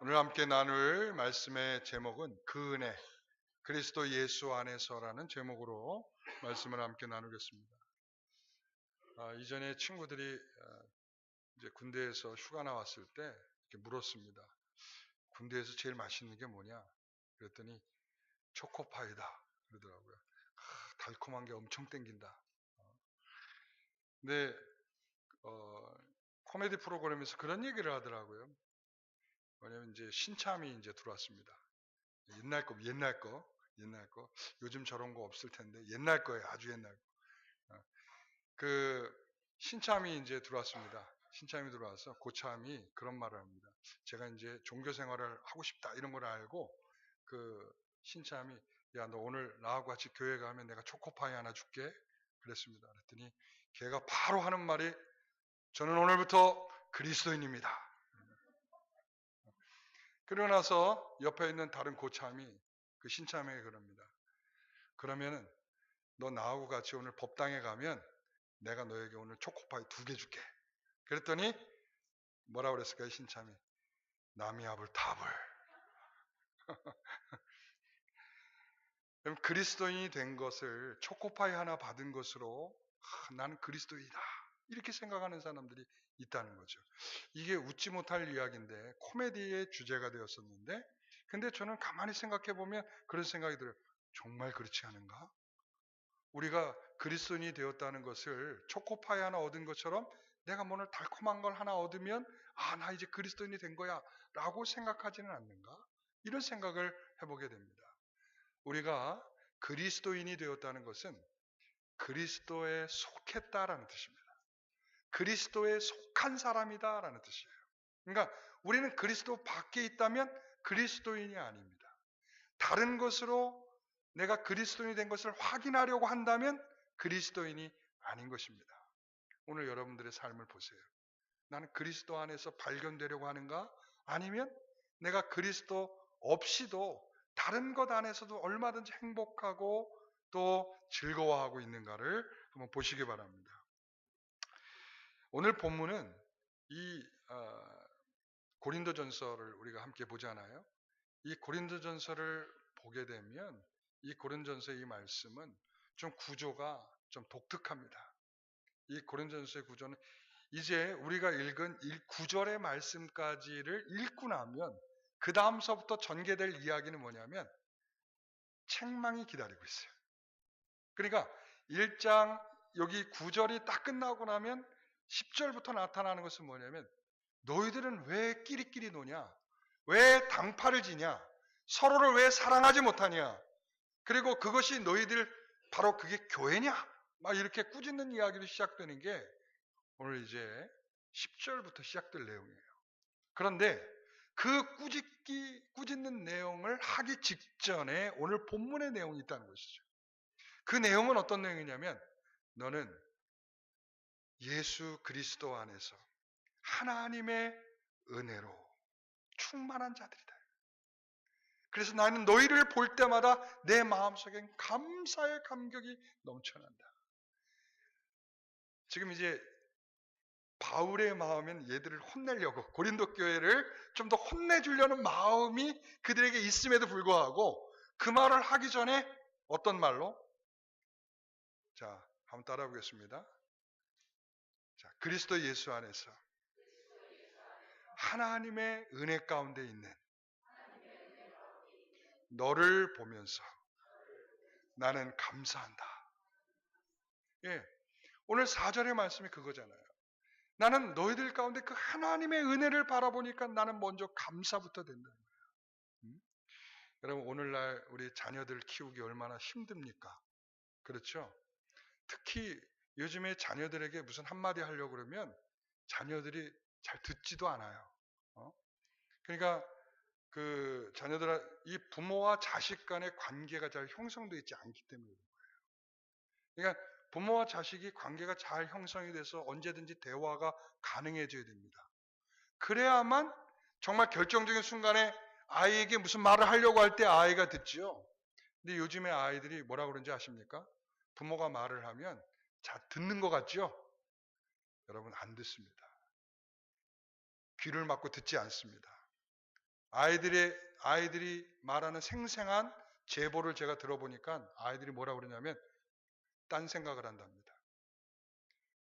오늘 함께 나눌 말씀의 제목은 그 은혜, 그리스도 예수 안에서라는 제목으로 말씀을 함께 나누겠습니다. 이전에 친구들이 이제 군대에서 휴가 나왔을 때 이렇게 물었습니다. 군대에서 제일 맛있는 게 뭐냐? 그랬더니 초코파이다 그러더라고요. 달콤한 게 엄청 땡긴다. 근데 코미디 프로그램에서 그런 얘기를 하더라고요. 왜냐면 이제 신참이 이제 들어왔습니다. 옛날 거. 요즘 저런 거 없을 텐데, 옛날 거예요. 아주 옛날 거. 그, 신참이 이제 들어왔습니다. 신참이 들어와서 고참이 그런 말을 합니다. 제가 이제 종교 생활을 하고 싶다, 이런 걸 알고, 그, 신참이, 야, 너 오늘 나하고 같이 교회 가면 내가 초코파이 하나 줄게. 그랬습니다. 그랬더니, 걔가 바로 하는 말이, 저는 오늘부터 그리스도인입니다. 그러고 나서 옆에 있는 다른 고참이 그 신참에게 그럽니다. 그러면은 너 나하고 같이 오늘 법당에 가면 내가 너에게 오늘 초코파이 2개 줄게. 그랬더니 뭐라 그랬을까요? 신참이 남이 합을 답을. 그럼 그리스도인이 된 것을 초코파이 하나 받은 것으로 나는 그리스도인이다 이렇게 생각하는 사람들이 있다는 거죠. 이게 웃지 못할 이야기인데 코미디의 주제가 되었었는데, 근데 저는 가만히 생각해 보면 그런 생각이 들어요. 정말 그렇지 않은가? 우리가 그리스도인이 되었다는 것을 초코파이 하나 얻은 것처럼 내가 오늘 달콤한 걸 하나 얻으면 나 이제 그리스도인이 된 거야 라고 생각하지는 않는가? 이런 생각을 해보게 됩니다. 우리가 그리스도인이 되었다는 것은 그리스도에 속했다라는 뜻입니다. 그리스도에 속한 사람이다라는 뜻이에요. 그러니까 우리는 그리스도 밖에 있다면 그리스도인이 아닙니다. 다른 것으로 내가 그리스도인이 된 것을 확인하려고 한다면 그리스도인이 아닌 것입니다. 오늘 여러분들의 삶을 보세요. 나는 그리스도 안에서 발견되려고 하는가? 아니면 내가 그리스도 없이도 다른 것 안에서도 얼마든지 행복하고 또 즐거워하고 있는가를 한번 보시기 바랍니다. 오늘 본문은 이 고린도전서를 우리가 함께 보잖아요. 이 고린도전서를 보게 되면 이 고린도전서의 이 말씀은 좀 구조가 좀 독특합니다. 이 고린도전서의 구조는 이제 우리가 읽은 9절의 말씀까지를 읽고 나면 그 다음서부터 전개될 이야기는 뭐냐면 책망이 기다리고 있어요. 그러니까 1장 여기 9절이 딱 끝나고 나면 10절부터 나타나는 것은 뭐냐면 너희들은 왜 끼리끼리 노냐? 왜 당파를 지냐? 서로를 왜 사랑하지 못하냐? 그리고 그것이 너희들 바로 그게 교회냐? 막 이렇게 꾸짖는 이야기로 시작되는 게 오늘 이제 10절부터 시작될 내용이에요. 그런데 그 꾸짖는 내용을 하기 직전에 오늘 본문의 내용이 있다는 것이죠. 그 내용은 어떤 내용이냐면 너는 예수 그리스도 안에서 하나님의 은혜로 충만한 자들이다. 그래서 나는 너희를 볼 때마다 내 마음속엔 감사의 감격이 넘쳐난다. 지금 이제 바울의 마음은 얘들을 혼내려고 고린도 교회를 좀 더 혼내주려는 마음이 그들에게 있음에도 불구하고 그 말을 하기 전에 어떤 말로? 자, 한번 따라 보겠습니다. 자, 그리스도 예수 안에서 하나님의 은혜 가운데 있는 너를 보면서 나는 감사한다. 예, 오늘 4절의 말씀이 그거잖아요. 나는 너희들 가운데 그 하나님의 은혜를 바라보니까 나는 먼저 감사부터 된다는 거예요. 여러분 오늘날 우리 자녀들 키우기 얼마나 힘듭니까? 그렇죠? 특히 요즘에 자녀들에게 무슨 한마디 하려고 그러면 자녀들이 잘 듣지도 않아요. 그러니까 그 자녀들 이 부모와 자식 간의 관계가 잘 형성되어 있지 않기 때문에 그런 거예요. 그러니까 부모와 자식이 관계가 잘 형성이 돼서 언제든지 대화가 가능해져야 됩니다. 그래야만 정말 결정적인 순간에 아이에게 무슨 말을 하려고 할 때 아이가 듣지요. 근데 요즘에 아이들이 뭐라 그런지 아십니까? 부모가 말을 하면 잘 듣는 것 같죠? 여러분 안 듣습니다. 귀를 막고 듣지 않습니다. 아이들이 말하는 생생한 제보를 제가 들어보니까 아이들이 뭐라고 그러냐면 딴 생각을 한답니다.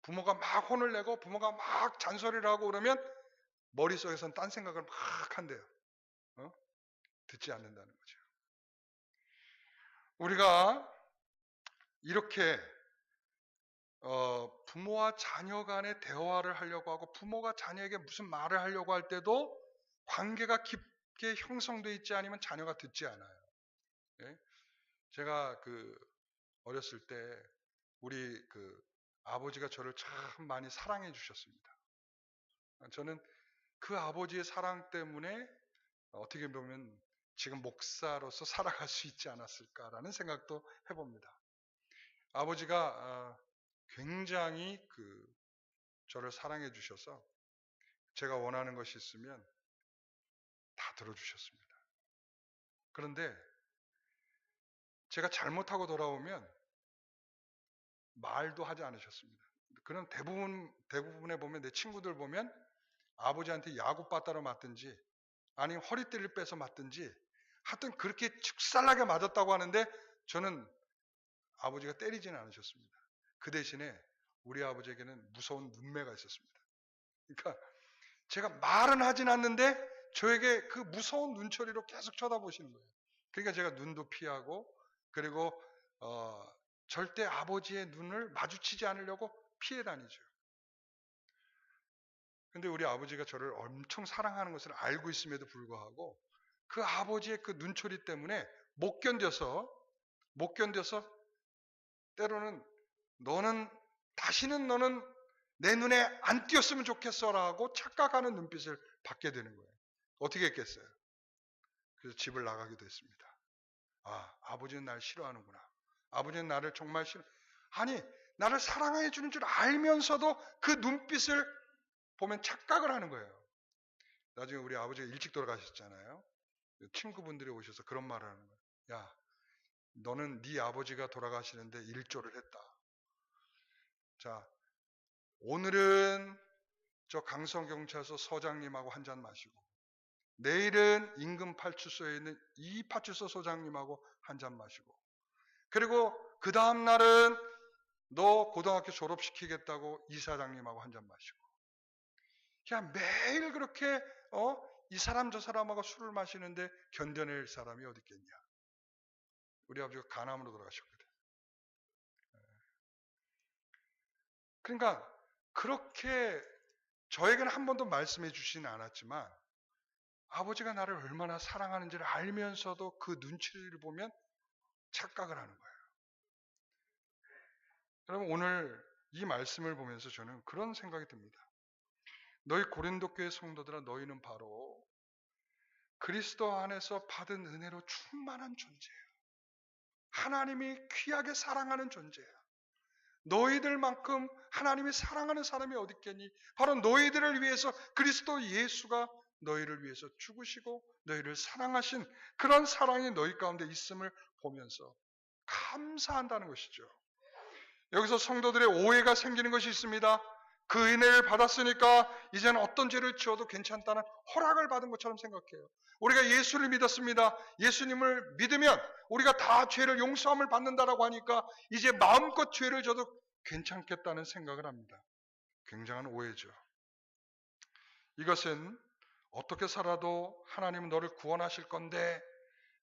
부모가 막 혼을 내고 부모가 막 잔소리를 하고 그러면 머릿속에선 딴 생각을 막 한대요. 듣지 않는다는 거죠. 우리가 이렇게 부모와 자녀 간의 대화를 하려고 하고 부모가 자녀에게 무슨 말을 하려고 할 때도 관계가 깊게 형성되어 있지 않으면 자녀가 듣지 않아요. 예? 제가 어렸을 때 우리 아버지가 저를 참 많이 사랑해 주셨습니다. 저는 그 아버지의 사랑 때문에 어떻게 보면 지금 목사로서 살아갈 수 있지 않았을까라는 생각도 해봅니다. 아버지가 굉장히 저를 사랑해 주셔서 제가 원하는 것이 있으면 다 들어주셨습니다. 그런데 제가 잘못하고 돌아오면 말도 하지 않으셨습니다. 그럼 대부분에 보면 내 친구들 보면 아버지한테 야구 빠따로 맞든지 아니면 허리띠를 빼서 맞든지 하여튼 그렇게 축살나게 맞았다고 하는데 저는 아버지가 때리지는 않으셨습니다. 그 대신에 우리 아버지에게는 무서운 눈매가 있었습니다. 그러니까 제가 말은 하진 않는데 저에게 그 무서운 눈초리로 계속 쳐다보시는 거예요. 그러니까 제가 눈도 피하고 그리고 절대 아버지의 눈을 마주치지 않으려고 피해 다니죠. 근데 우리 아버지가 저를 엄청 사랑하는 것을 알고 있음에도 불구하고 그 아버지의 그 눈초리 때문에 못 견뎌서 때로는 다시는 너는 내 눈에 안 띄었으면 좋겠어라고 착각하는 눈빛을 받게 되는 거예요. 어떻게 했겠어요? 그래서 집을 나가기도 했습니다. 아버지는 날 싫어하는구나. 아버지는 나를 정말 아니, 나를 사랑해 주는 줄 알면서도 그 눈빛을 보면 착각을 하는 거예요. 나중에 우리 아버지가 일찍 돌아가셨잖아요. 친구분들이 오셔서 그런 말을 하는 거예요. 야, 너는 네 아버지가 돌아가시는데 일조를 했다. 자, 오늘은 저 강성경찰서 서장님하고 한잔 마시고 내일은 인근 파출소에 있는 이 파출소 소장님하고 한잔 마시고 그리고 그 다음 날은 너 고등학교 졸업시키겠다고 이사장님하고 한잔 마시고 그냥 매일 그렇게 이 사람 저 사람하고 술을 마시는데 견뎌낼 사람이 어디 있겠냐. 우리 아버지가 간암으로 돌아가셨거든. 그러니까 그렇게 저에게는 한 번도 말씀해 주시진 않았지만 아버지가 나를 얼마나 사랑하는지를 알면서도 그 눈치를 보면 착각을 하는 거예요. 여러분 오늘 이 말씀을 보면서 저는 그런 생각이 듭니다. 너희 고린도 교회 성도들아 너희는 바로 그리스도 안에서 받은 은혜로 충만한 존재예요. 하나님이 귀하게 사랑하는 존재야. 너희들만큼 하나님이 사랑하는 사람이 어디 있겠니? 바로 너희들을 위해서 그리스도 예수가 너희를 위해서 죽으시고 너희를 사랑하신 그런 사랑이 너희 가운데 있음을 보면서 감사한다는 것이죠. 여기서 성도들의 오해가 생기는 것이 있습니다. 그 은혜를 받았으니까 이제는 어떤 죄를 지어도 괜찮다는 허락을 받은 것처럼 생각해요. 우리가 예수를 믿었습니다. 예수님을 믿으면 우리가 다 죄를 용서함을 받는다라고 하니까 이제 마음껏 죄를 져도 괜찮겠다는 생각을 합니다. 굉장한 오해죠. 이것은 어떻게 살아도 하나님은 너를 구원하실 건데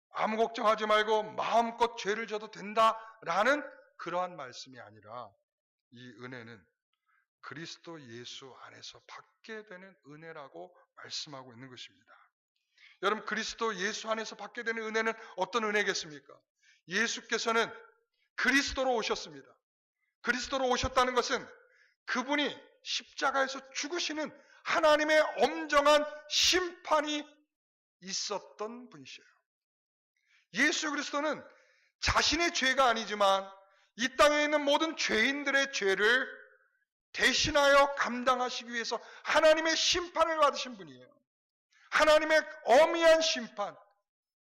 아무 걱정하지 말고 마음껏 죄를 져도 된다라는 그러한 말씀이 아니라 이 은혜는 그리스도 예수 안에서 받게 되는 은혜라고 말씀하고 있는 것입니다. 여러분 그리스도 예수 안에서 받게 되는 은혜는 어떤 은혜겠습니까? 예수께서는 그리스도로 오셨습니다. 그리스도로 오셨다는 것은 그분이 십자가에서 죽으시는 하나님의 엄정한 심판이 있었던 분이시에요. 예수 그리스도는 자신의 죄가 아니지만 이 땅에 있는 모든 죄인들의 죄를 대신하여 감당하시기 위해서 하나님의 심판을 받으신 분이에요. 하나님의 엄미한 심판,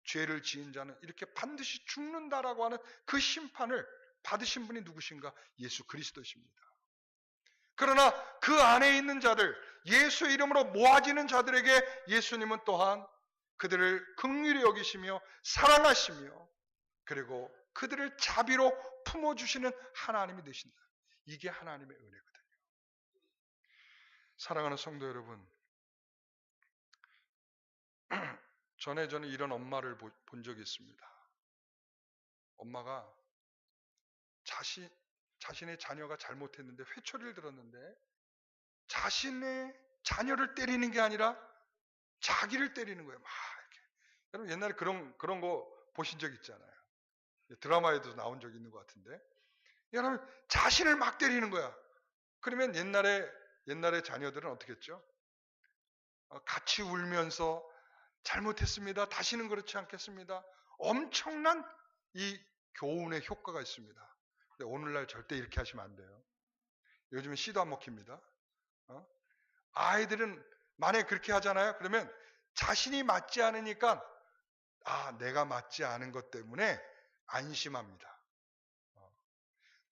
죄를 지은 자는 이렇게 반드시 죽는다라고 하는 그 심판을 받으신 분이 누구신가? 예수 그리스도십니다. 그러나 그 안에 있는 자들, 예수 이름으로 모아지는 자들에게 예수님은 또한 그들을 긍휼히 여기시며 사랑하시며 그리고 그들을 자비로 품어주시는 하나님이 되신다. 이게 하나님의 은혜거든요. 사랑하는 성도 여러분, 전에 저는 이런 엄마를 본 적이 있습니다. 엄마가 자신의 자녀가 잘못했는데 회초리를 들었는데 자신의 자녀를 때리는 게 아니라 자기를 때리는 거예요. 막 이렇게. 여러분 옛날에 그런 거 보신 적 있잖아요. 드라마에도 나온 적 있는 것 같은데. 여러분 자신을 막 때리는 거야. 그러면 옛날에 자녀들은 어떻게 했죠? 같이 울면서 잘못했습니다. 다시는 그렇지 않겠습니다. 엄청난 이 교훈의 효과가 있습니다. 근데 오늘날 절대 이렇게 하시면 안 돼요. 요즘은 씨도 안 먹힙니다. 아이들은 만약에 그렇게 하잖아요. 그러면 자신이 맞지 않으니까 내가 맞지 않은 것 때문에 안심합니다.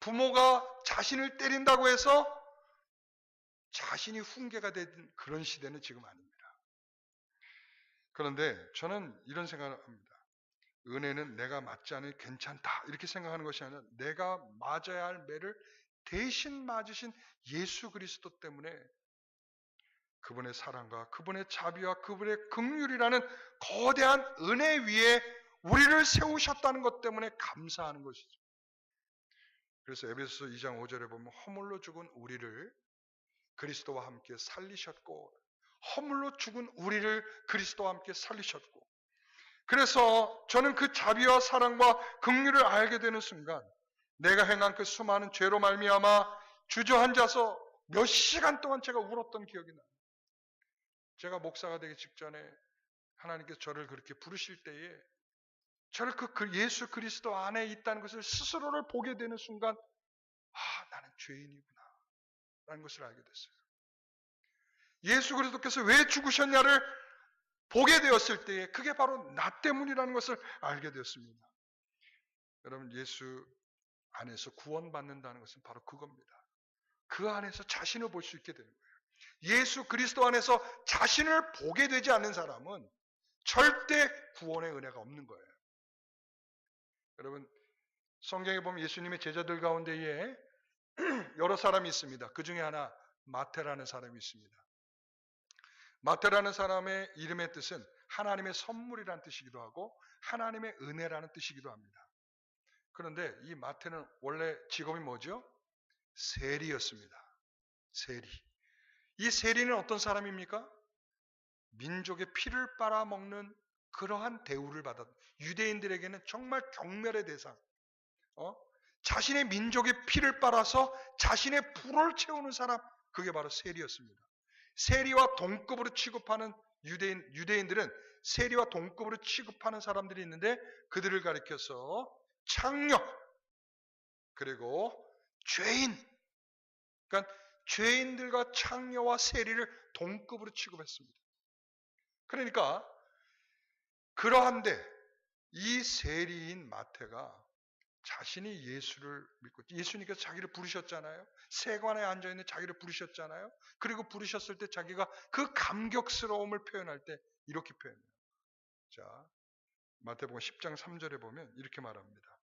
부모가 자신을 때린다고 해서 자신이 훈계가 된 그런 시대는 지금 아닙니다. 그런데 저는 이런 생각을 합니다. 은혜는 내가 맞지 않으니 괜찮다 이렇게 생각하는 것이 아니라 내가 맞아야 할 매를 대신 맞으신 예수 그리스도 때문에 그분의 사랑과 그분의 자비와 그분의 긍휼이라는 거대한 은혜 위에 우리를 세우셨다는 것 때문에 감사하는 것이죠. 그래서 에베소서 2장 5절에 보면 허물로 죽은 우리를 그리스도와 함께 살리셨고 허물로 죽은 우리를 그리스도와 함께 살리셨고 그래서 저는 그 자비와 사랑과 긍휼을 알게 되는 순간 내가 행한 그 수많은 죄로 말미암아 주저앉아서 몇 시간 동안 제가 울었던 기억이 나요. 제가 목사가 되기 직전에 하나님께서 저를 그렇게 부르실 때에 저를 그 예수 그리스도 안에 있다는 것을 스스로를 보게 되는 순간 나는 죄인이구나 라는 것을 알게 됐어요. 예수 그리스도께서 왜 죽으셨냐를 보게 되었을 때에 그게 바로 나 때문이라는 것을 알게 되었습니다. 여러분 예수 안에서 구원받는다는 것은 바로 그겁니다. 그 안에서 자신을 볼 수 있게 되는 거예요. 예수 그리스도 안에서 자신을 보게 되지 않는 사람은 절대 구원의 은혜가 없는 거예요. 여러분 성경에 보면 예수님의 제자들 가운데에 여러 사람이 있습니다. 그 중에 하나 마태라는 사람이 있습니다. 마태라는 사람의 이름의 뜻은 하나님의 선물이라는 뜻이기도 하고 하나님의 은혜라는 뜻이기도 합니다. 그런데 이 마태는 원래 직업이 뭐죠? 세리였습니다. 세리. 이 세리는 어떤 사람입니까? 민족의 피를 빨아먹는 그러한 대우를 받았 유대인들에게는 정말 경멸의 대상. 자신의 민족의 피를 빨아서 자신의 불을 채우는 사람, 그게 바로 세리였습니다. 세리와 동급으로 취급하는 유대인들은 세리와 동급으로 취급하는 사람들이 있는데 그들을 가리켜서 창녀, 그리고 죄인, 그러니까 죄인들과 창녀와 세리를 동급으로 취급했습니다. 그러니까 그러한데 이 세리인 마태가 자신이 예수를 믿고 예수님께서 자기를 부르셨잖아요. 세관에 앉아있는 자기를 부르셨잖아요. 그리고 부르셨을 때 자기가 그 감격스러움을 표현할 때 이렇게 표현해요. 자, 마태복음 10장 3절에 보면 이렇게 말합니다.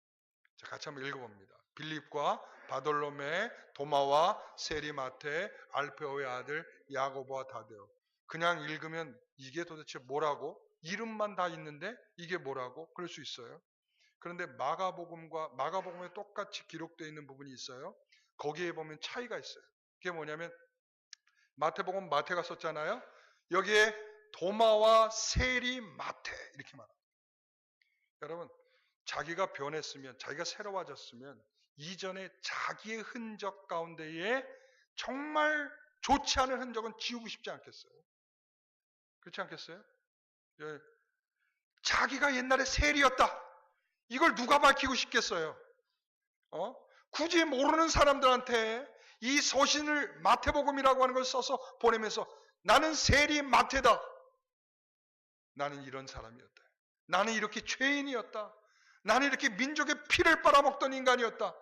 자, 같이 한번 읽어봅니다. 빌립과 바돌로메, 도마와 세리 마태, 알페오의 아들 야고보와 다데오. 그냥 읽으면 이게 도대체 뭐라고? 이름만 다 있는데 이게 뭐라고? 그럴 수 있어요. 그런데 마가복음에 똑같이 기록되어 있는 부분이 있어요. 거기에 보면 차이가 있어요. 그게 뭐냐면 마태복음 마태가 썼잖아요. 여기에 도마와 세리 마태 이렇게 말합니다. 여러분 자기가 변했으면 자기가 새로워졌으면 이전에 자기의 흔적 가운데에 정말 좋지 않은 흔적은 지우고 싶지 않겠어요? 그렇지 않겠어요? 예. 자기가 옛날에 세리였다. 이걸 누가 밝히고 싶겠어요? 굳이 모르는 사람들한테 이 서신을 마태복음이라고 하는 걸 써서 보내면서 나는 세리 마태다. 나는 이런 사람이었다. 나는 이렇게 죄인이었다. 나는 이렇게 민족의 피를 빨아먹던 인간이었다.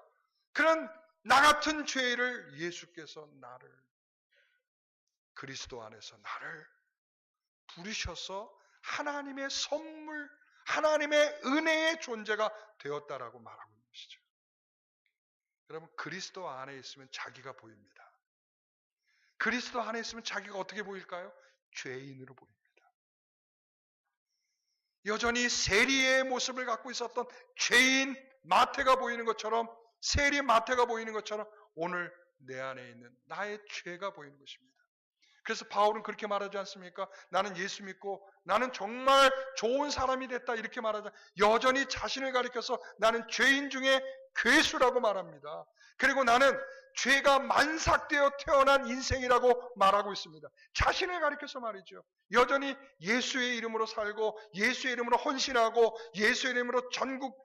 그런 나 같은 죄를 예수께서 나를 그리스도 안에서 나를 부르셔서 하나님의 선물, 하나님의 은혜의 존재가 되었다라고 말하고 있는 것이죠. 여러분, 그리스도 안에 있으면 자기가 보입니다. 그리스도 안에 있으면 자기가 어떻게 보일까요? 죄인으로 보입니다. 여전히 세리의 모습을 갖고 있었던 죄인 마태가 보이는 것처럼, 세리 마태가 보이는 것처럼 오늘 내 안에 있는 나의 죄가 보이는 것입니다. 그래서 바울은 그렇게 말하지 않습니까? 나는 예수 믿고 나는 정말 좋은 사람이 됐다 이렇게 말하자 여전히 자신을 가리켜서 나는 죄인 중에 괴수라고 말합니다. 그리고 나는 죄가 만삭되어 태어난 인생이라고 말하고 있습니다. 자신을 가리켜서 말이죠. 여전히 예수의 이름으로 살고 예수의 이름으로 헌신하고 예수의 이름으로 전국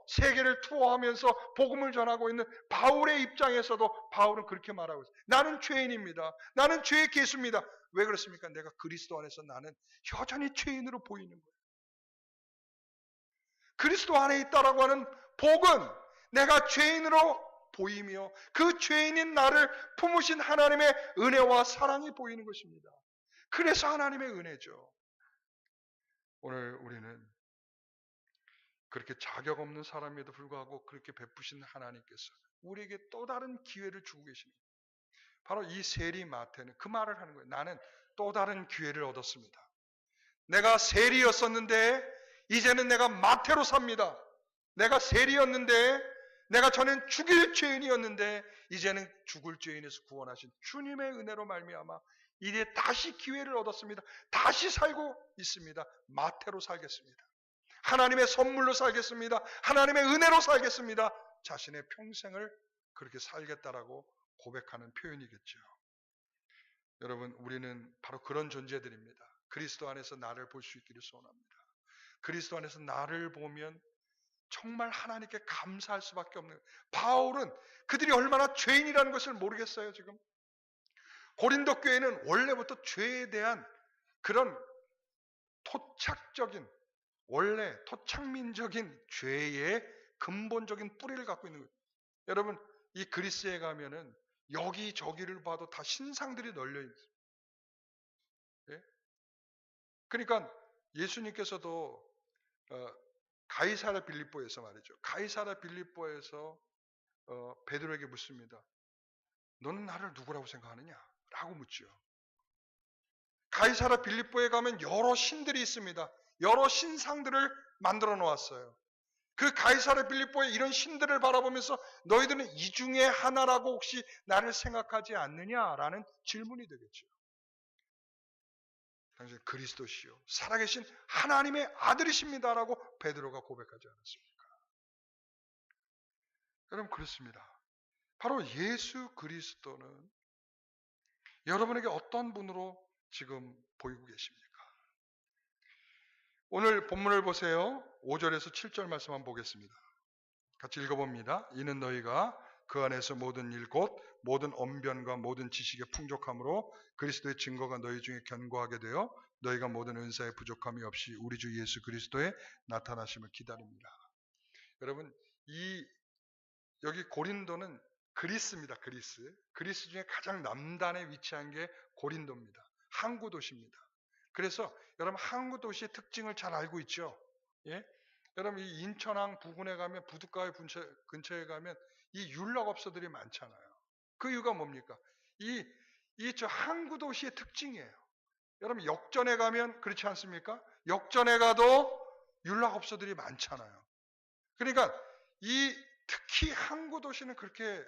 세계를 투어하면서 복음을 전하고 있는 바울의 입장에서도 바울은 그렇게 말하고 있어요. 나는 죄인입니다. 나는 죄의 괴수입니다. 왜 그렇습니까? 내가 그리스도 안에서 나는 여전히 죄인으로 보이는 거예요. 그리스도 안에 있다라고 하는 복은 내가 죄인으로 보이며 그 죄인인 나를 품으신 하나님의 은혜와 사랑이 보이는 것입니다. 그래서 하나님의 은혜죠. 오늘 우리는 그렇게 자격 없는 사람에도 불구하고 그렇게 베푸신 하나님께서 우리에게 또 다른 기회를 주고 계십니다. 바로 이 세리 마태는 그 말을 하는 거예요. 나는 또 다른 기회를 얻었습니다. 내가 세리였었는데 이제는 내가 마태로 삽니다. 내가 세리였는데 내가 전엔 죽일 죄인이었는데 이제는 죽을 죄인에서 구원하신 주님의 은혜로 말미암아 이제 다시 기회를 얻었습니다. 다시 살고 있습니다. 마태로 살겠습니다. 하나님의 선물로 살겠습니다. 하나님의 은혜로 살겠습니다. 자신의 평생을 그렇게 살겠다라고 고백하는 표현이겠죠. 여러분, 우리는 바로 그런 존재들입니다. 그리스도 안에서 나를 볼 수 있기를 소원합니다. 그리스도 안에서 나를 보면 정말 하나님께 감사할 수밖에 없는, 바울은 그들이 얼마나 죄인이라는 것을 모르겠어요. 지금 고린도 교회는 원래부터 죄에 대한 그런 토착적인, 원래 토착민적인 죄의 근본적인 뿌리를 갖고 있는 거예요. 여러분, 이 그리스에 가면은 여기저기를 봐도 다 신상들이 널려 있어요. 예? 그러니까 예수님께서도 가이사랴 빌립보에서 말이죠. 가이사랴 빌립보에서 베드로에게 묻습니다. 너는 나를 누구라고 생각하느냐? 라고 묻죠. 가이사랴 빌립보에 가면 여러 신들이 있습니다. 여러 신상들을 만들어 놓았어요. 그 가이사랴 빌립보의 이런 신들을 바라보면서 너희들은 이 중에 하나라고 혹시 나를 생각하지 않느냐라는 질문이 되겠죠. 당신 그리스도시요 살아계신 하나님의 아들이십니다라고 베드로가 고백하지 않았습니까? 여러분, 그렇습니다. 바로 예수 그리스도는 여러분에게 어떤 분으로 지금 보이고 계십니까? 오늘 본문을 보세요. 5절에서 7절 말씀 한번 보겠습니다. 같이 읽어봅니다. 이는 너희가 그 안에서 모든 일 곧 모든 언변과 모든 지식의 풍족함으로 그리스도의 증거가 너희 중에 견고하게 되어 너희가 모든 은사의 부족함이 없이 우리 주 예수 그리스도의 나타나심을 기다립니다. 여러분, 여기 고린도는 그리스입니다. 그리스 중에 가장 남단에 위치한 게 고린도입니다. 항구 도시입니다. 그래서 여러분, 항구 도시의 특징을 잘 알고 있죠. 예? 여러분, 이 인천항 부근에 가면, 부둣가의 근처에 가면 이 율락업소들이 많잖아요. 그 이유가 뭡니까? 저 항구 도시의 특징이에요. 여러분, 역전에 가면 그렇지 않습니까? 역전에 가도 율락업소들이 많잖아요. 그러니까 특히 항구 도시는 그렇게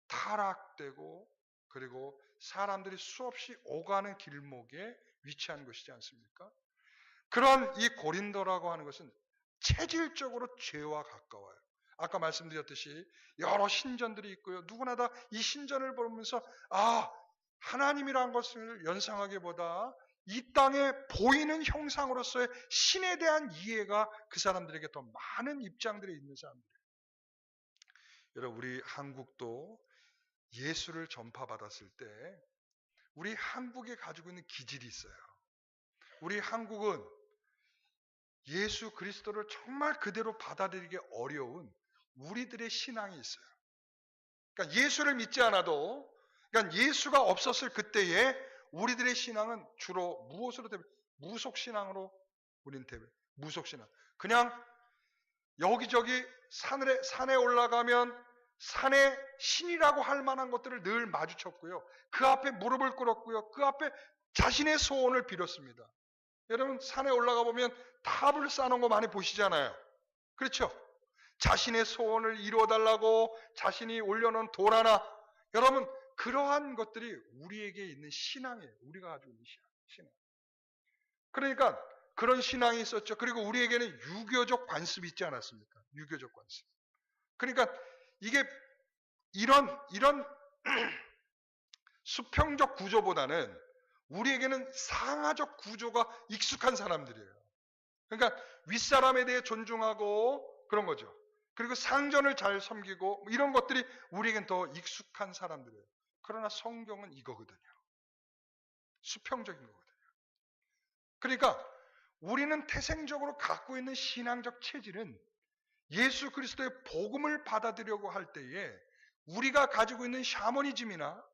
타락되고 그리고 사람들이 수없이 오가는 길목에 위치한 것이지 않습니까? 그런 이 고린도라고 하는 것은 체질적으로 죄와 가까워요. 아까 말씀드렸듯이 여러 신전들이 있고요. 누구나 다 이 신전을 보면서 하나님이란 것을 연상하기보다 이 땅에 보이는 형상으로서의 신에 대한 이해가 그 사람들에게 더 많은 입장들이 있는 사람들이에요. 여러분, 우리 한국도 예수를 전파받았을 때 우리 한국에 가지고 있는 기질이 있어요. 우리 한국은 예수 그리스도를 정말 그대로 받아들이기 어려운 우리들의 신앙이 있어요. 그러니까 예수를 믿지 않아도, 그러니까 예수가 없었을 그때에 우리들의 신앙은 주로 무엇으로 대변? 무속신앙으로 우리는 대변. 무속신앙. 그냥 여기저기 산에 올라가면 산의 신이라고 할 만한 것들을 늘 마주쳤고요. 그 앞에 무릎을 꿇었고요. 그 앞에 자신의 소원을 빌었습니다. 여러분 산에 올라가 보면 탑을 쌓아놓은 거 많이 보시잖아요. 그렇죠? 자신의 소원을 이루어달라고 자신이 올려놓은 돌 하나. 여러분 그러한 것들이 우리에게 있는 신앙이에요. 우리가 가지고 있는 신앙. 그러니까 그런 신앙이 있었죠. 그리고 우리에게는 유교적 관습이 있지 않았습니까? 유교적 관습. 그러니까 이게 이런 수평적 구조보다는 우리에게는 상하적 구조가 익숙한 사람들이에요. 그러니까 윗사람에 대해 존중하고 그런 거죠. 그리고 상전을 잘 섬기고 이런 것들이 우리에겐 더 익숙한 사람들이에요. 그러나 성경은 이거거든요. 수평적인 거거든요. 그러니까 우리는 태생적으로 갖고 있는 신앙적 체질은 예수 그리스도의 복음을 받아들이려고 할 때에 우리가 가지고 있는 샤머니즘이나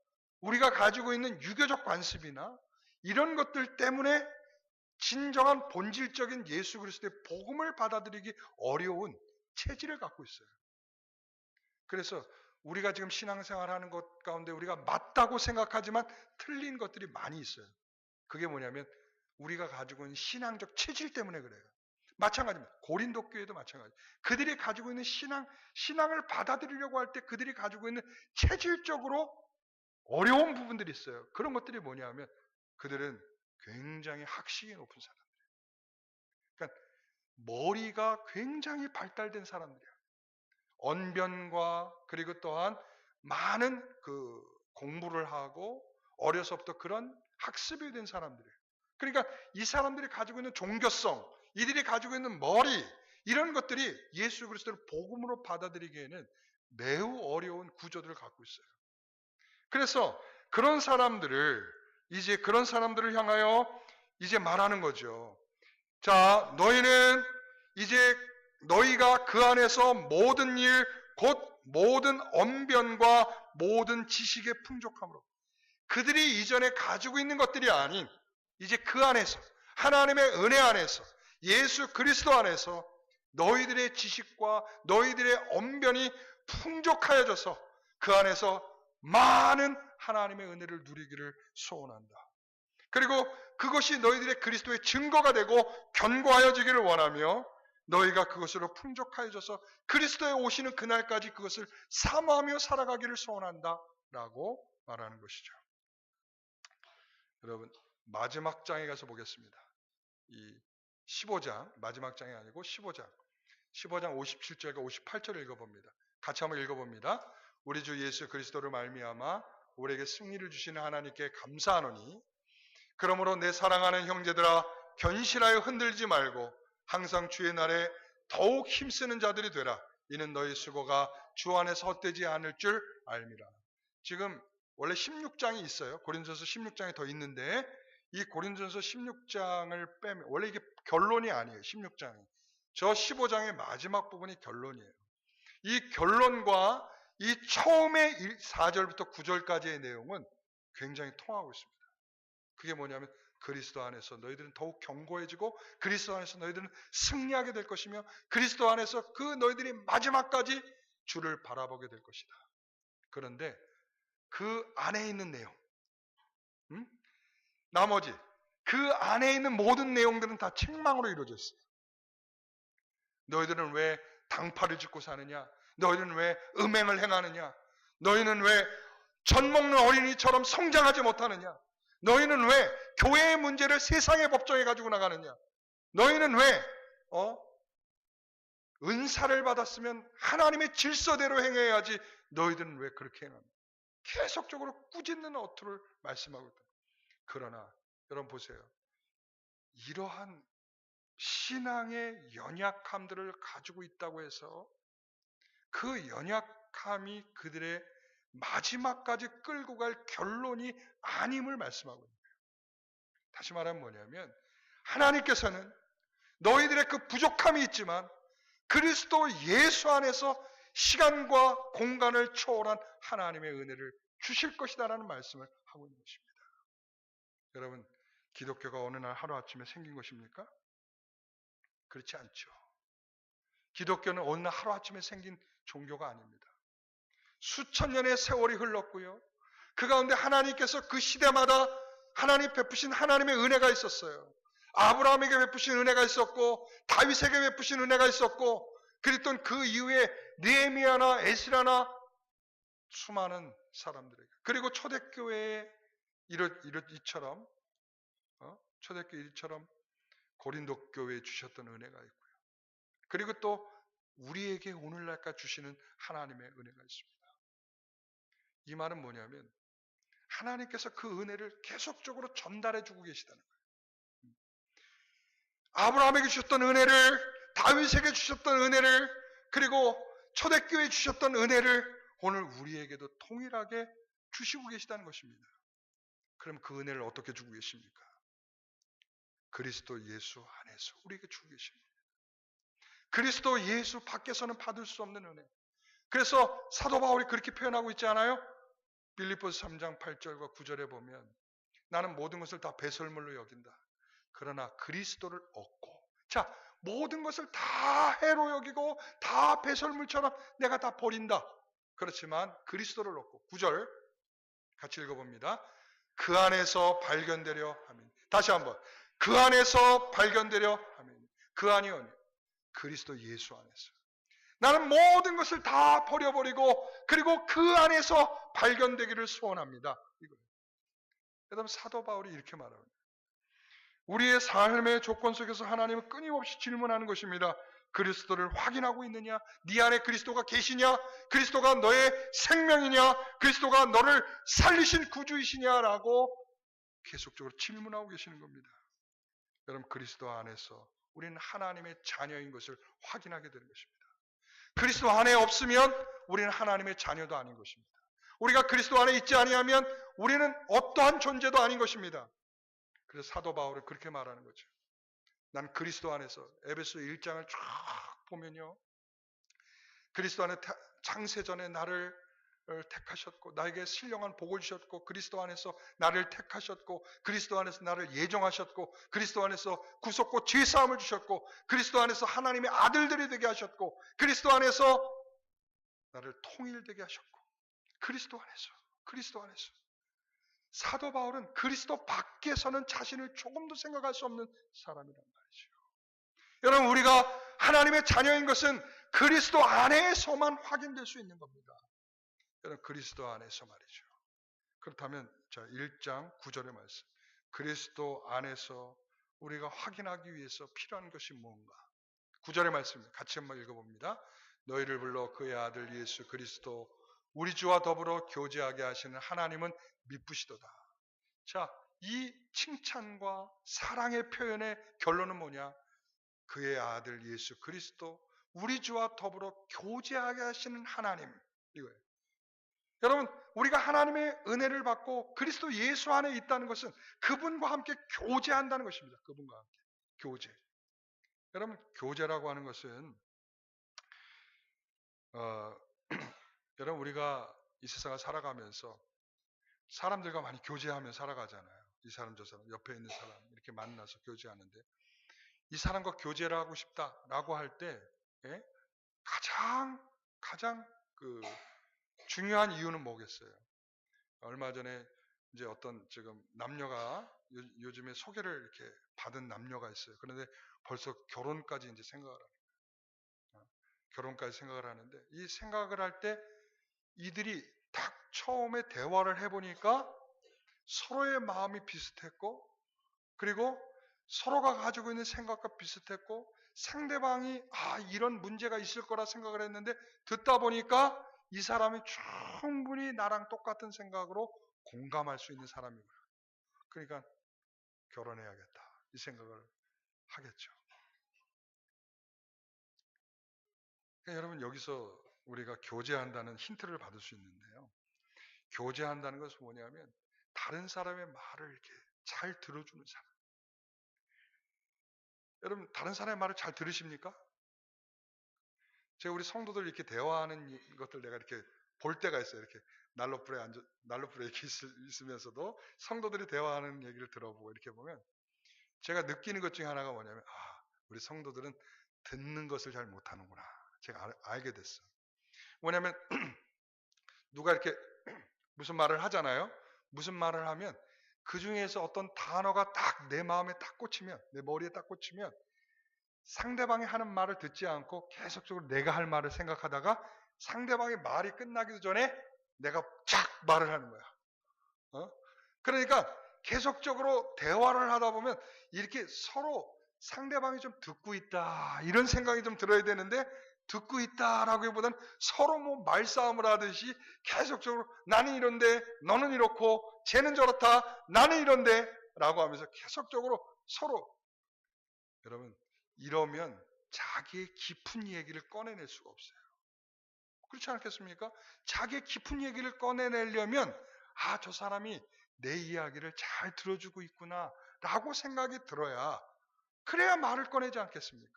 우리가 가지고 있는 유교적 관습이나 이런 것들 때문에 진정한 본질적인 예수 그리스도의 복음을 받아들이기 어려운 체질을 갖고 있어요. 그래서 우리가 지금 신앙생활하는 것 가운데 우리가 맞다고 생각하지만 틀린 것들이 많이 있어요. 그게 뭐냐면 우리가 가지고 있는 신앙적 체질 때문에 그래요. 마찬가지입니다. 고린도 교회도 마찬가지. 그들이 가지고 있는 신앙을 받아들이려고 할 때 그들이 가지고 있는 체질적으로 어려운 부분들이 있어요. 그런 것들이 뭐냐면 그들은 굉장히 학식이 높은 사람들이에요. 그러니까 머리가 굉장히 발달된 사람들이에요. 언변과 그리고 또한 많은 그 공부를 하고 어려서부터 그런 학습이 된 사람들이에요. 그러니까 이 사람들이 가지고 있는 종교성, 이들이 가지고 있는 머리 이런 것들이 예수 그리스도를 복음으로 받아들이기에는 매우 어려운 구조들을 갖고 있어요. 그래서 그런 사람들을 향하여 이제 말하는 거죠. 자, 너희는 이제 너희가 그 안에서 모든 일, 곧 모든 언변과 모든 지식의 풍족함으로 그들이 이전에 가지고 있는 것들이 아닌 이제 그 안에서 하나님의 은혜 안에서 예수 그리스도 안에서 너희들의 지식과 너희들의 언변이 풍족하여져서 그 안에서 많은 하나님의 은혜를 누리기를 소원한다. 그리고 그것이 너희들의 그리스도의 증거가 되고 견고하여지기를 원하며 너희가 그것으로 풍족하여져서 그리스도에 오시는 그날까지 그것을 사모하며 살아가기를 소원한다 라고 말하는 것이죠. 여러분 마지막 장에 가서 보겠습니다. 이 15장 마지막 장이 아니고 15장 57절과 58절을 읽어봅니다. 같이 한번 읽어봅니다. 우리 주 예수 그리스도를 말미암아 우리에게 승리를 주시는 하나님께 감사하노니 그러므로 내 사랑하는 형제들아 견실하여 흔들지 말고 항상 주의 날에 더욱 힘쓰는 자들이 되라. 이는 너희 수고가 주 안에서 헛되지 않을 줄 알미라. 지금 원래 16장이 있어요. 고린도전서 16장이 더 있는데 이 고린도전서 16장을 빼면 원래 이게 결론이 아니에요. 16장이. 저 15장의 마지막 부분이 결론이에요. 이 결론과 이 처음의 4절부터 9절까지의 내용은 굉장히 통하고 있습니다. 그게 뭐냐면 그리스도 안에서 너희들은 더욱 견고해지고 그리스도 안에서 너희들은 승리하게 될 것이며 그리스도 안에서 그 너희들이 마지막까지 주를 바라보게 될 것이다. 그런데 그 안에 있는 내용, 나머지 그 안에 있는 모든 내용들은 다 책망으로 이루어져 있어요. 너희들은 왜 당파를 짓고 사느냐? 너희는 왜 음행을 행하느냐? 너희는 왜 젖 먹는 어린이처럼 성장하지 못하느냐? 너희는 왜 교회의 문제를 세상의 법정에 가지고 나가느냐? 너희는 왜 은사를 받았으면 하나님의 질서대로 행해야지 너희들은 왜 그렇게 행하느냐? 계속적으로 꾸짖는 어투를 말씀하고 있다. 그러나 여러분 보세요. 이러한 신앙의 연약함들을 가지고 있다고 해서 그 연약함이 그들의 마지막까지 끌고 갈 결론이 아님을 말씀하고 있는 거예요. 다시 말하면 뭐냐면 하나님께서는 너희들의 그 부족함이 있지만 그리스도 예수 안에서 시간과 공간을 초월한 하나님의 은혜를 주실 것이다라는 말씀을 하고 있는 것입니다. 여러분, 기독교가 어느 날 하루아침에 생긴 것입니까? 그렇지 않죠. 기독교는 어느 날 하루아침에 생긴 종교가 아닙니다. 수천 년의 세월이 흘렀고요. 그 가운데 하나님께서 그 시대마다 하나님 베푸신 하나님의 은혜가 있었어요. 아브라함에게 베푸신 은혜가 있었고, 다윗에게 베푸신 은혜가 있었고, 그랬던 그 이후에 느헤미야나 에스라나 수많은 사람들에게, 그리고 초대교회에 이처럼 초대교회 이처럼 고린도 교회에 주셨던 은혜가 있고요. 그리고 또 우리에게 오늘날까지 주시는 하나님의 은혜가 있습니다. 이 말은 뭐냐면 하나님께서 그 은혜를 계속적으로 전달해 주고 계시다는 거예요. 아브라함에게 주셨던 은혜를, 다윗에게 주셨던 은혜를, 그리고 초대교회에 주셨던 은혜를 오늘 우리에게도 동일하게 주시고 계시다는 것입니다. 그럼 그 은혜를 어떻게 주고 계십니까? 그리스도 예수 안에서 우리에게 주고 계십니다. 그리스도 예수 밖에서는 받을 수 없는 은혜. 그래서 사도 바울이 그렇게 표현하고 있지 않아요? 빌립보서 3장 8절과 9절에 보면 나는 모든 것을 다 배설물로 여긴다. 그러나 그리스도를 얻고, 자, 모든 것을 다 해로 여기고 다 배설물처럼 내가 다 버린다. 그렇지만 그리스도를 얻고, 9절 같이 읽어봅니다. 그 안에서 발견되려 하면, 다시 한번, 그 안에서 발견되려 하면, 그 안이 어디? 그리스도 예수 안에서. 나는 모든 것을 다 버려버리고 그리고 그 안에서 발견되기를 소원합니다. 이거예요. 여러분, 사도 바울이 이렇게 말합니다. 우리의 삶의 조건 속에서 하나님은 끊임없이 질문하는 것입니다. 그리스도를 확인하고 있느냐? 네 안에 그리스도가 계시냐? 그리스도가 너의 생명이냐? 그리스도가 너를 살리신 구주이시냐라고 계속적으로 질문하고 계시는 겁니다. 여러분, 그리스도 안에서 우리는 하나님의 자녀인 것을 확인하게 되는 것입니다. 그리스도 안에 없으면 우리는 하나님의 자녀도 아닌 것입니다. 우리가 그리스도 안에 있지 아니하면 우리는 어떠한 존재도 아닌 것입니다. 그래서 사도 바울은 그렇게 말하는 거죠. 난 그리스도 안에서, 에베소 1장을 쫙 보면요, 그리스도 안에 창세전에 나를 택하셨고 나에게 신령한 복을 주셨고 그리스도 안에서 나를 택하셨고 그리스도 안에서 나를 예정하셨고 그리스도 안에서 구속고 죄사함을 주셨고 그리스도 안에서 하나님의 아들들이 되게 하셨고 그리스도 안에서 나를 통일되게 하셨고 그리스도 안에서 사도 바울은 그리스도 밖에서는 자신을 조금도 생각할 수 없는 사람이란 말이죠. 여러분, 우리가 하나님의 자녀인 것은 그리스도 안에서만 확인될 수 있는 겁니다. 여러분, 그리스도 안에서 말이죠. 그렇다면 자, 1장 9절의 말씀, 그리스도 안에서 우리가 확인하기 위해서 필요한 것이 뭔가? 9절의 말씀 같이 한번 읽어봅니다. 너희를 불러 그의 아들 예수 그리스도 우리 주와 더불어 교제하게 하시는 하나님은 미쁘시도다. 자, 이 칭찬과 사랑의 표현의 결론은 뭐냐? 그의 아들 예수 그리스도 우리 주와 더불어 교제하게 하시는 하나님, 이거예요. 여러분, 우리가 하나님의 은혜를 받고 그리스도 예수 안에 있다는 것은 그분과 함께 교제한다는 것입니다. 그분과 함께 교제. 여러분, 교제라고 하는 것은 여러분, 우리가 이 세상을 살아가면서 사람들과 많이 교제하며 살아가잖아요. 이 사람 저 사람 옆에 있는 사람 이렇게 만나서 교제하는데, 이 사람과 교제를 하고 싶다라고 할 때 가장 그 중요한 이유는 뭐겠어요? 얼마 전에 이제 어떤 지금 남녀가 요즘에 소개를 이렇게 받은 남녀가 있어요. 그런데 벌써 결혼까지 이제 생각을 하는 거예요. 결혼까지 생각을 하는데, 이 생각을 할 때 이들이 딱 처음에 대화를 해보니까 서로의 마음이 비슷했고, 그리고 서로가 가지고 있는 생각과 비슷했고, 상대방이 이런 문제가 있을 거라 생각을 했는데 듣다 보니까 이 사람이 충분히 나랑 똑같은 생각으로 공감할 수 있는 사람이구나. 그러니까 결혼해야겠다 이 생각을 하겠죠. 그러니까 여러분, 여기서 우리가 교제한다는 힌트를 받을 수 있는데요. 교제한다는 것은 뭐냐면 다른 사람의 말을 이렇게 잘 들어주는 사람. 여러분, 다른 사람의 말을 잘 들으십니까? 제가 우리 성도들 이렇게 대화하는 것들 내가 이렇게 볼 때가 있어요. 이렇게 난로불에 이렇게 있으면서도 성도들이 대화하는 얘기를 들어보고 이렇게 보면 제가 느끼는 것 중에 하나가 뭐냐면 우리 성도들은 듣는 것을 잘 못하는구나. 제가 알게 됐어. 뭐냐면 누가 이렇게 무슨 말을 하잖아요. 무슨 말을 하면 그 중에서 어떤 단어가 딱 내 마음에 딱 꽂히면, 내 머리에 딱 꽂히면 상대방이 하는 말을 듣지 않고 계속적으로 내가 할 말을 생각하다가 상대방의 말이 끝나기도 전에 내가 착 말을 하는 거야. 그러니까 계속적으로 대화를 하다 보면 이렇게 서로 상대방이 좀 듣고 있다 이런 생각이 좀 들어야 되는데 듣고 있다라기보다는 서로 뭐 말싸움을 하듯이 계속적으로 나는 이런데 너는 이렇고 쟤는 저렇다 나는 이런데 라고 하면서 계속적으로 서로 여러분 이러면 자기의 깊은 얘기를 꺼내낼 수가 없어요. 그렇지 않겠습니까? 자기의 깊은 얘기를 꺼내내려면 저 사람이 내 이야기를 잘 들어주고 있구나 라고 생각이 들어야 그래야 말을 꺼내지 않겠습니까?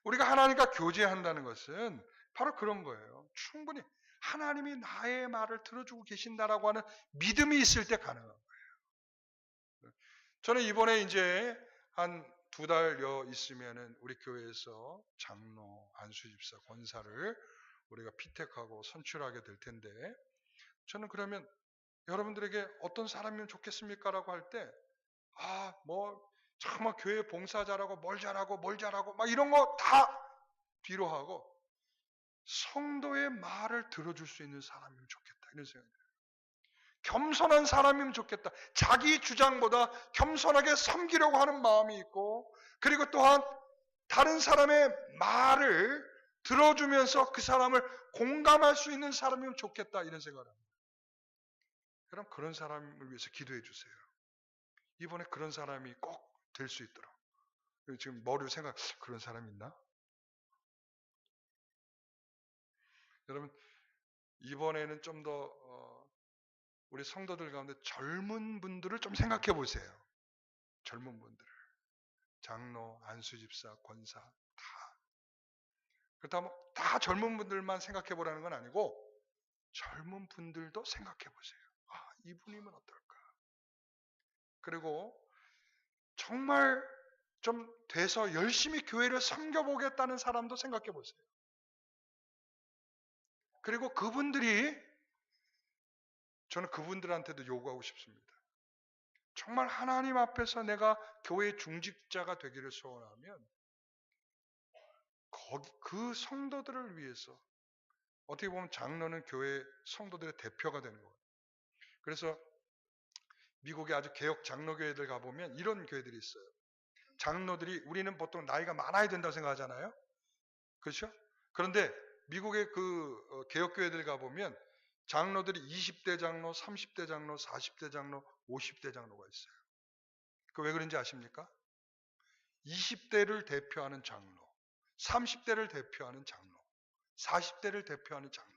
우리가 하나님과 교제한다는 것은 바로 그런 거예요. 충분히 하나님이 나의 말을 들어주고 계신다라고 하는 믿음이 있을 때 가능한 거예요. 저는 이번에 이제 한 2달여 있으면은 우리 교회에서 장로, 안수집사, 권사를 우리가 피택하고 선출하게 될 텐데 저는 그러면 여러분들에게 어떤 사람이면 좋겠습니까? 라고 할 때 정말 교회 봉사 잘하고 뭘 잘하고 막 이런 거 다 뒤로 하고 성도의 말을 들어줄 수 있는 사람이면 좋겠다 이런 생각이 들어요. 겸손한 사람이면 좋겠다. 자기 주장보다 겸손하게 섬기려고 하는 마음이 있고 그리고 또한 다른 사람의 말을 들어주면서 그 사람을 공감할 수 있는 사람이면 좋겠다 이런 생각을 합니다. 그럼 그런 사람을 위해서 기도해 주세요. 이번에 그런 사람이 꼭 될 수 있도록. 지금 머리로 그런 사람이 있나? 여러분 이번에는 좀 더 우리 성도들 가운데 젊은 분들을 좀 생각해 보세요. 젊은 분들을. 장로, 안수집사, 권사 다. 그렇다면 다 젊은 분들만 생각해 보라는 건 아니고 젊은 분들도 생각해 보세요. 이분이면 어떨까? 그리고 정말 좀 돼서 열심히 교회를 섬겨보겠다는 사람도 생각해 보세요. 그리고 저는 그분들한테도 요구하고 싶습니다. 정말 하나님 앞에서 내가 교회 중직자가 되기를 소원하면 그 성도들을 위해서 어떻게 보면 장로는 교회 성도들의 대표가 되는 거예요. 그래서 미국의 아주 개혁 장로교회들 가보면 이런 교회들이 있어요. 장로들이 우리는 보통 나이가 많아야 된다고 생각하잖아요. 그렇죠? 그런데 미국의 그 개혁교회들 가보면 장로들이 20대 장로, 30대 장로, 40대 장로, 50대 장로가 있어요. 그 왜 그런지 아십니까? 20대를 대표하는 장로, 30대를 대표하는 장로, 40대를 대표하는 장로.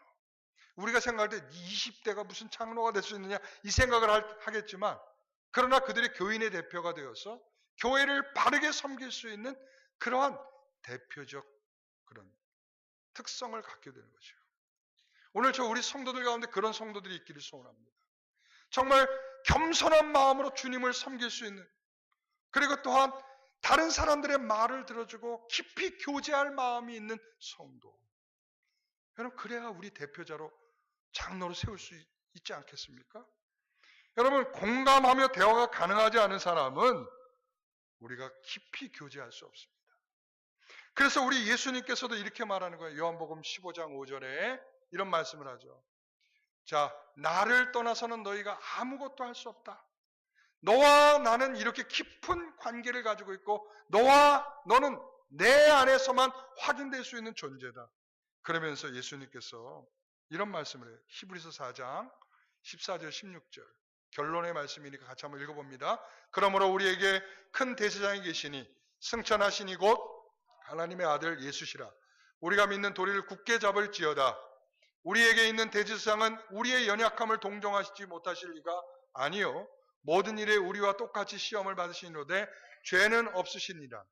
우리가 생각할 때 20대가 무슨 장로가 될 수 있느냐 이 생각을 하겠지만 그러나 그들이 교인의 대표가 되어서 교회를 바르게 섬길 수 있는 그러한 대표적 그런 특성을 갖게 되는 거죠. 오늘 우리 성도들 가운데 그런 성도들이 있기를 소원합니다. 정말 겸손한 마음으로 주님을 섬길 수 있는 그리고 또한 다른 사람들의 말을 들어주고 깊이 교제할 마음이 있는 성도. 여러분 그래야 우리 대표자로 장로로 세울 수 있지 않겠습니까? 여러분 공감하며 대화가 가능하지 않은 사람은 우리가 깊이 교제할 수 없습니다. 그래서 우리 예수님께서도 이렇게 말하는 거예요. 요한복음 15장 5절에 이런 말씀을 하죠. 자, 나를 떠나서는 너희가 아무것도 할 수 없다. 너와 나는 이렇게 깊은 관계를 가지고 있고 너는 내 안에서만 확인될 수 있는 존재다. 그러면서 예수님께서 이런 말씀을 해요. 히브리서 4장 14절 16절 결론의 말씀이니까 같이 한번 읽어봅니다. 그러므로 우리에게 큰 대제사장이 계시니 승천하시니 곧 하나님의 아들 예수시라. 우리가 믿는 도리를 굳게 잡을지어다. 우리에게 있는 대제사장은 우리의 연약함을 동정하시지 못하실 리가 아니요 모든 일에 우리와 똑같이 시험을 받으시노되 죄는 없으시니라.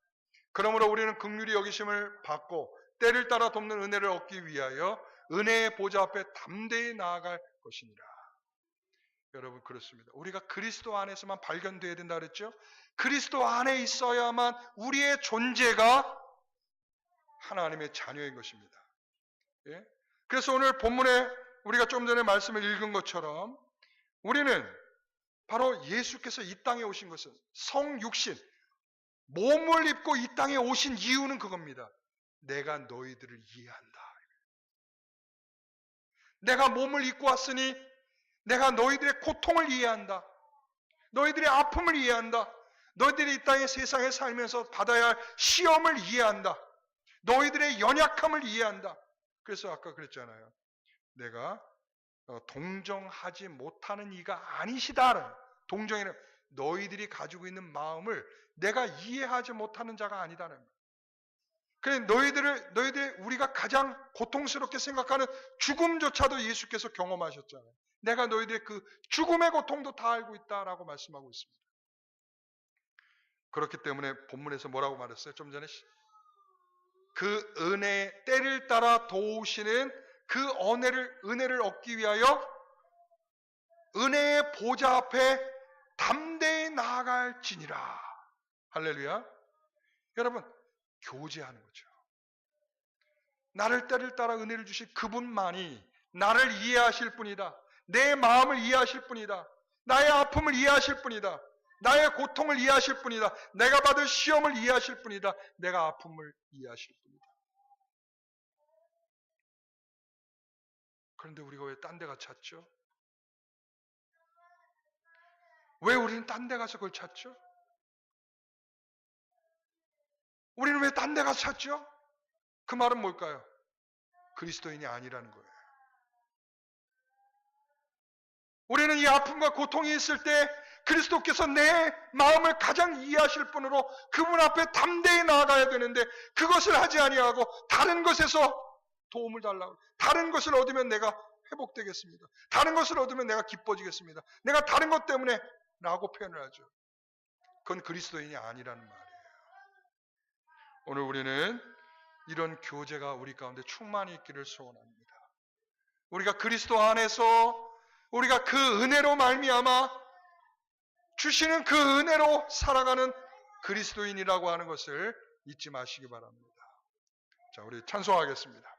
그러므로 우리는 긍휼히 여기심을 받고 때를 따라 돕는 은혜를 얻기 위하여 은혜의 보좌 앞에 담대히 나아갈 것이니라. 여러분, 그렇습니다. 우리가 그리스도 안에서만 발견되어야 된다 그랬죠? 그리스도 안에 있어야만 우리의 존재가 하나님의 자녀인 것입니다. 예? 그래서 오늘 본문에 우리가 좀 전에 말씀을 읽은 것처럼 우리는 바로 예수께서 이 땅에 오신 것은 성육신, 몸을 입고 이 땅에 오신 이유는 그겁니다. 내가 너희들을 이해한다. 내가 몸을 입고 왔으니 내가 너희들의 고통을 이해한다. 너희들의 아픔을 이해한다. 너희들이 이 땅의 세상에 살면서 받아야 할 시험을 이해한다. 너희들의 연약함을 이해한다. 그래서 아까 그랬잖아요. 내가 동정하지 못하는 이가 아니시다는, 동정이는 너희들이 가지고 있는 마음을 내가 이해하지 못하는 자가 아니다는 거예요. 그래, 너희들의 우리가 가장 고통스럽게 생각하는 죽음조차도 예수께서 경험하셨잖아요. 내가 너희들의 그 죽음의 고통도 다 알고 있다라고 말씀하고 있습니다. 그렇기 때문에 본문에서 뭐라고 말했어요? 좀 전에 그 은혜의 때를 따라 도우시는 그 은혜를 얻기 위하여 은혜의 보좌 앞에 담대히 나아갈지니라. 할렐루야. 여러분, 교제하는 거죠. 나를 때를 따라 은혜를 주신 그분만이 나를 이해하실 분이다. 내 마음을 이해하실 분이다. 나의 아픔을 이해하실 분이다. 나의 고통을 이해하실 분이다. 내가 받을 시험을 이해하실 분이다. 내가 아픔을 이해하실 분이다. 그런데 우리가 왜 딴 데 가서 찾죠? 왜 우리는 딴 데 가서 그걸 찾죠? 우리는 왜 딴 데 가서 찾죠? 그 말은 뭘까요? 그리스도인이 아니라는 거예요. 우리는 이 아픔과 고통이 있을 때 그리스도께서 내 마음을 가장 이해하실 분으로 그분 앞에 담대히 나아가야 되는데 그것을 하지 아니하고 다른 것에서 도움을 달라고, 다른 것을 얻으면 내가 회복되겠습니다. 다른 것을 얻으면 내가 기뻐지겠습니다. 내가 다른 것 때문에 라고 표현을 하죠. 그건 그리스도인이 아니라는 말이에요. 오늘 우리는 이런 교제가 우리 가운데 충만히 있기를 소원합니다. 우리가 그리스도 안에서 우리가 그 은혜로 말미암아 주시는 그 은혜로 살아가는 그리스도인이라고 하는 것을 잊지 마시기 바랍니다. 자, 우리 찬송하겠습니다.